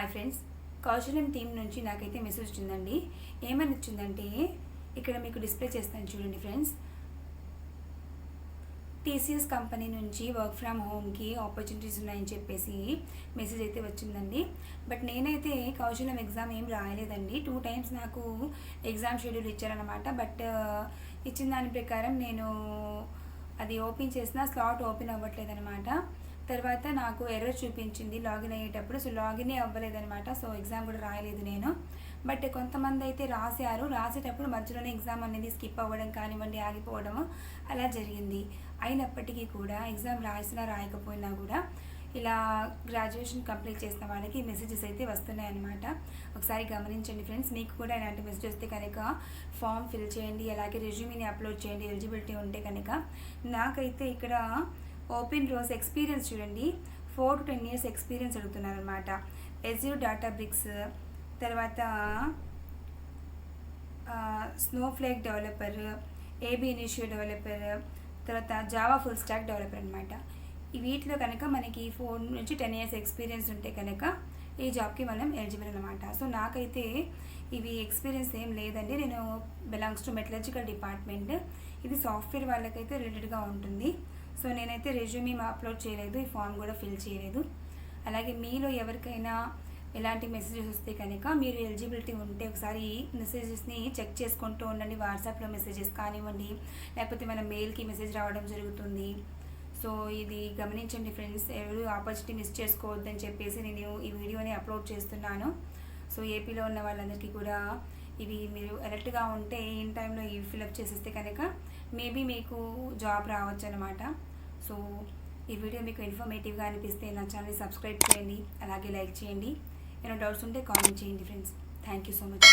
Hi friends, కౌశల్యం team నుంచి నాకైతే message వచ్చిందండి. ఏమని వచ్చిందంటే ఇక్కడ మీకు డిస్ప్లే చేస్తాను చూడండి ఫ్రెండ్స్. టీసీఎస్ కంపెనీ నుంచి వర్క్ ఫ్రమ్ హోమ్కి ఆపర్చునిటీస్ ఉన్నాయని చెప్పేసి మెసేజ్ అయితే వచ్చిందండి. బట్ నేనైతే కౌశల్యం ఎగ్జామ్ ఏం రాయలేదండి. 2 times నాకు ఎగ్జామ్ షెడ్యూల్ ఇచ్చారనమాట. బట్ ఇచ్చిన దాని ప్రకారం నేను అది ఓపెన్ చేసిన స్లాట్ ఓపెన్ అవ్వట్లేదనమాట. తర్వాత నాకు ఎర్రర్ చూపించింది లాగిన్ అయ్యేటప్పుడు. సో లాగినే అవ్వలేదనమాట. సో ఎగ్జామ్ కూడా రాయలేదు నేను. బట్ కొంతమంది అయితే రాసేటప్పుడు మధ్యలోనే ఎగ్జామ్ అనేది స్కిప్ అవ్వడం కానివ్వండి, ఆగిపోవడం అలా జరిగింది. అయినప్పటికీ కూడా ఎగ్జామ్ రాయకపోయినా కూడా ఇలా గ్రాడ్యుయేషన్ కంప్లీట్ చేసిన వాళ్ళకి మెసేజెస్ అయితే వస్తున్నాయన్నమాట. ఒకసారి గమనించండి ఫ్రెండ్స్. మీకు కూడా ఇలాంటి మెసేజ్ వస్తే కనుక ఫామ్ ఫిల్ చేయండి, అలాగే రెజ్యూమీని అప్లోడ్ చేయండి ఎలిజిబిలిటీ ఉంటే కనుక. నాకైతే ఇక్కడ ఓపెన్ రోస్ ఎక్స్పీరియన్స్ చూడండి, 4 to 10 years ఎక్స్పీరియన్స్ అడుగుతున్నారు అనమాట. ఎజ్యూర్ డాటాబ్రిక్స్, తర్వాత స్నోఫ్లేక్ డెవలపర్, ఏబీ ఇనిషియో డెవలపర్, తర్వాత జావా ఫుల్ స్టాక్ డెవలపర్ అనమాట. వీటిలో కనుక మనకి 4 నుంచి 10 years ఎక్స్పీరియన్స్ ఉంటే కనుక ఈ జాబ్కి మనం ఎలిజిబుల్ అనమాట. సో నాకైతే ఇవి ఎక్స్పీరియన్స్ ఏం లేదండి. నేను బిలాంగ్స్ టు మెటలర్జికల్ డిపార్ట్మెంట్. ఇది సాఫ్ట్వేర్ వాళ్ళకైతే రిలేటెడ్గా ఉంటుంది. సో నేనైతే రెజ్యూమీ అప్లోడ్ చేయలేదు, ఈ ఫామ్ కూడా ఫిల్ చేయలేదు. అలాగే మీలో ఎవరికైనా ఎలాంటి మెసేజెస్ వస్తే కనుక మీరు ఎలిజిబిలిటీ ఉంటే ఒకసారి మెసేజెస్ని చెక్ చేసుకుంటూ ఉండండి. వాట్సాప్లో మెసేజెస్ కానివ్వండి, లేకపోతే మన మెయిల్కి మెసేజ్ రావడం జరుగుతుంది. సో ఇది గమనించండి ఫ్రెండ్స్. ఎవరు ఆపర్చునిటీ మిస్ చేసుకోవద్దని చెప్పేసి నేను ఈ వీడియోని అప్లోడ్ చేస్తున్నాను. సో ఏపీలో ఉన్న వాళ్ళందరికీ కూడా ఇవి మీరు అలర్ట్గా ఉంటే ఇన్ టైంలో ఇవి ఫిలప్ చేసేస్తే కనుక మేబీ మీకు జాబ్ రావచ్చు అనమాట. సో ఈ వీడియో మీకు ఇన్ఫర్మేటివ్గా అనిపిస్తే నా ఛానల్ని సబ్స్క్రైబ్ చేయండి, అలాగే లైక్ చేయండి. ఏమైనా డౌట్స్ ఉంటే కామెంట్ చేయండి friends. Thank you so much.